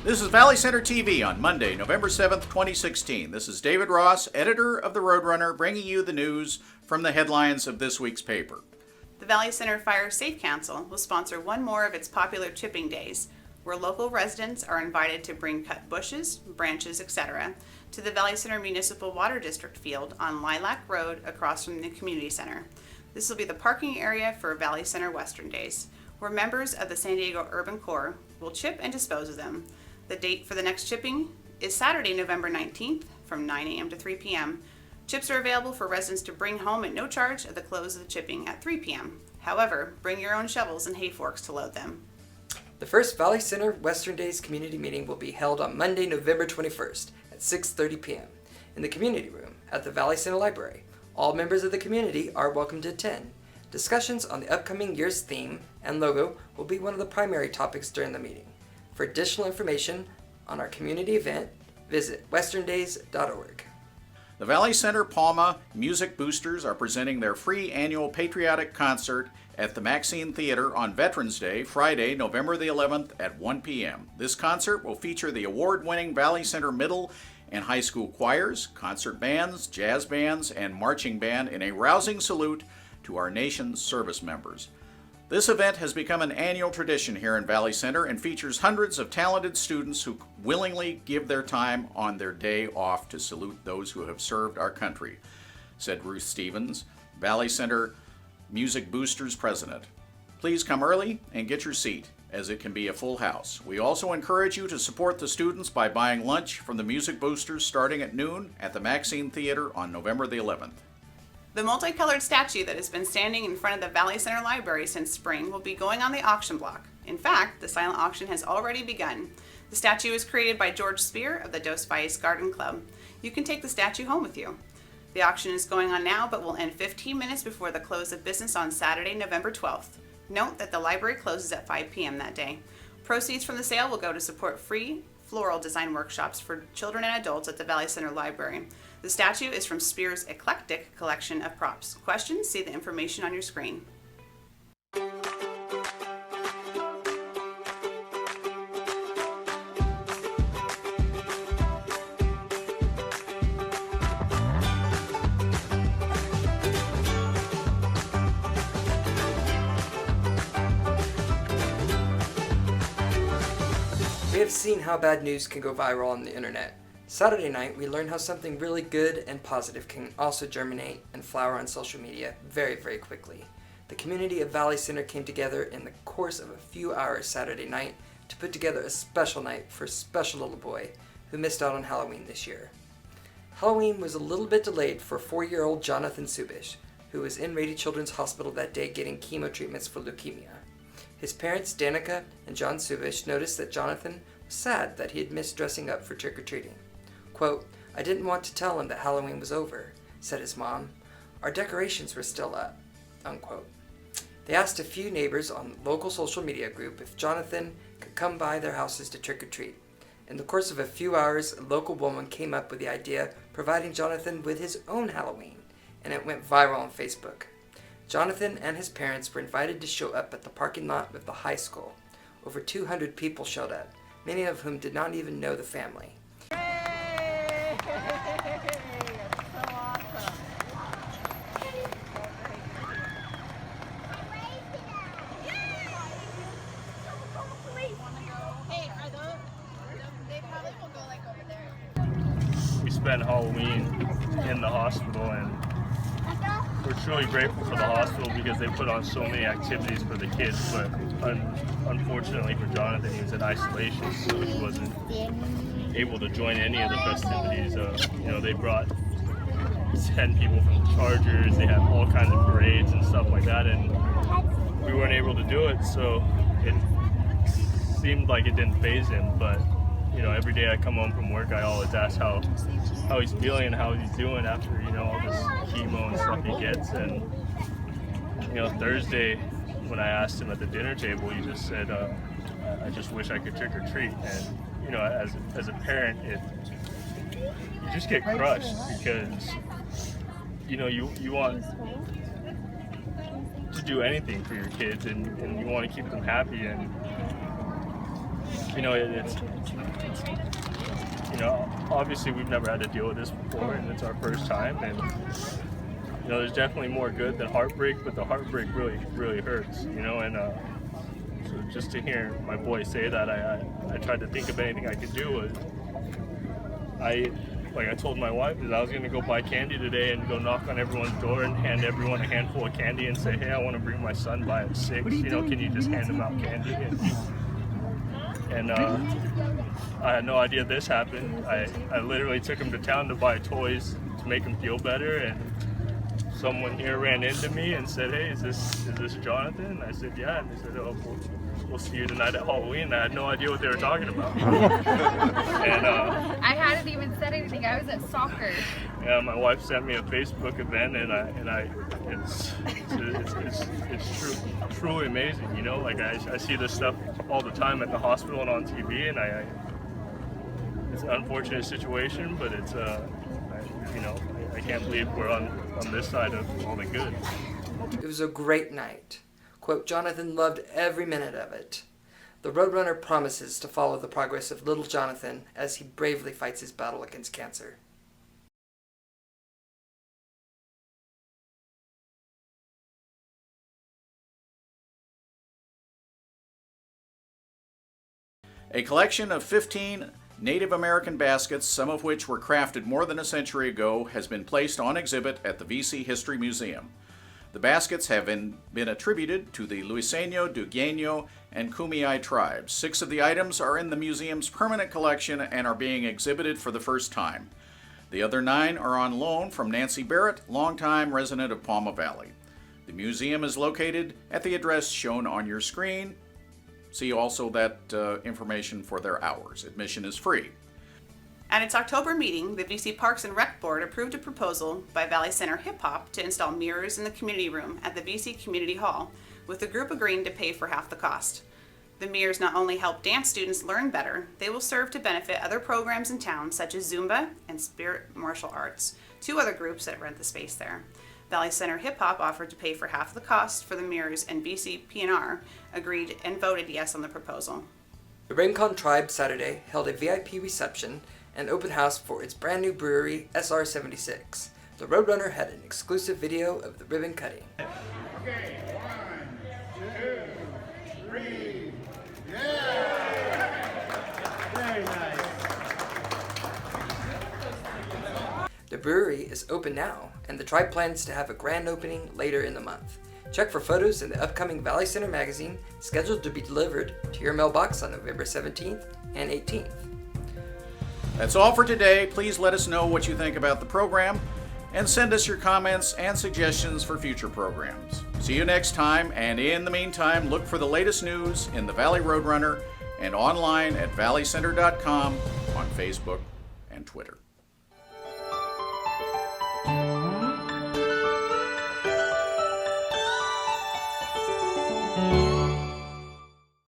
This is Valley Center TV on Monday, November 7th, 2016. This is David Ross, editor of the Roadrunner, bringing you the news from the headlines of this week's paper. The Valley Center Fire Safe Council will sponsor one more of its popular chipping days, where local residents are invited to bring cut bushes, branches, etc. to the Valley Center Municipal Water District field on Lilac Road across from the community center. This will be the parking area for Valley Center Western Days, where members of the San Diego Urban Corps will chip and dispose of them. The date for the next chipping is Saturday, November 19th from 9 a.m. to 3 p.m. Chips are available for residents to bring home at no charge at the close of the chipping at 3 p.m. However, bring your own shovels and hay forks to load them. The first Valley Center Western Days community meeting will be held on Monday, November 21st at 6:30 p.m. in the community room at the Valley Center Library. All members of the community are welcome to attend. Discussions on the upcoming year's theme and logo will be one of the primary topics during the meeting. For additional information on our community event, visit westerndays.org. The Valley Center Palma Music Boosters are presenting their free annual patriotic concert at the MAXINE Theater on Veterans Day, Friday, November the 11th at 1 p.m. This concert will feature the award-winning Valley Center Middle and High School choirs, concert bands, jazz bands, and marching band in a rousing salute to our nation's service members. This event has become an annual tradition here in Valley Center and features hundreds of talented students who willingly give their time on their day off to salute those who have served our country, said Ruth Stevens, Valley Center Music Boosters president. Please come early and get your seat, as it can be a full house. We also encourage you to support the students by buying lunch from the Music Boosters starting at noon at the MAXINE Theater on November the 11th. The multicolored statue that has been standing in front of the Valley Center Library since spring will be going on the auction block. In fact, the silent auction has already begun. The statue is created by George Spear of the Dos Valles Garden Club. You can take the statue home with you. The auction is going on now but will end 15 minutes before the close of business on Saturday, November 12th. Note that the library closes at 5 p.m. that day. Proceeds from the sale will go to support free floral design workshops for children and adults at the Valley Center Library. The statue is from Spear's eclectic collection of props. Questions? See the information on your screen. We have seen how bad news can go viral on the internet. Saturday night, we learned how something really good and positive can also germinate and flower on social media very, very quickly. The community of Valley Center came together in the course of a few hours Saturday night to put together a special night for a special little boy who missed out on Halloween this year. Halloween was a little bit delayed for 4-year-old Jonathan SUBISH, who was in Rady Children's Hospital that day getting chemo treatments for leukemia. His parents, Danica and John SUBISH, noticed that Jonathan was sad that he had missed dressing up for trick-or-treating. Quote, "I didn't want to tell him that Halloween was over," said his mom. "Our decorations were still up," unquote. They asked a few neighbors on the local social media group if Jonathan could come by their houses to trick-or-treat. In the course of a few hours, a local woman came up with the idea of providing Jonathan with his own Halloween, and it went viral on Facebook. Jonathan and his parents were invited to show up at the parking lot of the high school. Over 200 people showed up, many of whom did not even know the family. We spent Halloween in the hospital, and we're truly grateful for the hospital because they put on so many activities for the kids, but unfortunately for Jonathan, he was in isolation, so he wasn't able to join any of the festivities. They brought 10 people from the Chargers, they had all kinds of parades and stuff like that, and we weren't able to do it, so it seemed like it didn't faze him, but every day I come home from work, I always ask how he's feeling and how he's doing after, all this chemo and stuff he gets. And, Thursday, when I asked him at the dinner table, he just said, I just wish I could trick or treat. And, as a parent, you just get crushed because, you want to do anything for your kids and you want to keep them happy. And you know, it's you know, obviously we've never had to deal with this before, and it's our first time, and you know, there's definitely more good than heartbreak, but the heartbreak really hurts, you know, and so just to hear my boy say that, I tried to think of anything I could do. I told my wife that I was going to go buy candy today and go knock on everyone's door and hand everyone a handful of candy and say, hey, I want to bring my son by at 6, you know, can you just hand him out candy? And I had no idea this happened. I literally took him to town to buy toys to make him feel better, and someone here ran into me and said, hey, is this Jonathan? I said, yeah. And they said, oh, we'll see you tonight at Halloween. I had no idea what they were talking about. And I hadn't even said anything. I was at soccer. Yeah, my wife sent me a Facebook event, and it's truly amazing. You know, like I see this stuff all the time at the hospital and on TV, and it's an unfortunate situation, but it's you know, I can't believe we're on this side of all the good. It was a great night. Quote, Jonathan loved every minute of it. The Roadrunner promises to follow the progress of little Jonathan as he bravely fights his battle against cancer. A collection of 15 Native American baskets, some of which were crafted more than a century ago, has been placed on exhibit at the VC History Museum. The baskets have been attributed to the Luiseno, Dugueño, and Kumeyaay tribes. 6 of the items are in the museum's permanent collection and are being exhibited for the first time. The other 9 are on loan from Nancy Barrett, longtime resident of Palma Valley. The museum is located at the address shown on your screen. See also that information for their hours. Admission is free. At its October meeting, the VC Parks and Rec Board approved a proposal by Valley Center Hip Hop to install mirrors in the community room at the VC Community Hall, with the group agreeing to pay for half the cost. The mirrors not only help dance students learn better, they will serve to benefit other programs in town such as Zumba and Spirit Martial Arts, 2 other groups that rent the space there. Valley Center Hip Hop offered to pay for half the cost for the mirrors, and VC P&R agreed and voted yes on the proposal. The Rincon Tribe Saturday held a VIP reception and open house for its brand new brewery, SR76. The Roadrunner had an exclusive video of the ribbon cutting. Okay, 1, 2, 3, yeah! Very nice. The brewery is open now, and the tribe plans to have a grand opening later in the month. Check for photos in the upcoming Valley Center magazine, scheduled to be delivered to your mailbox on November 17th and 18th. That's all for today. Please let us know what you think about the program and send us your comments and suggestions for future programs. See you next time, and in the meantime, look for the latest news in the Valley Roadrunner and online at valleycenter.com, on Facebook and Twitter.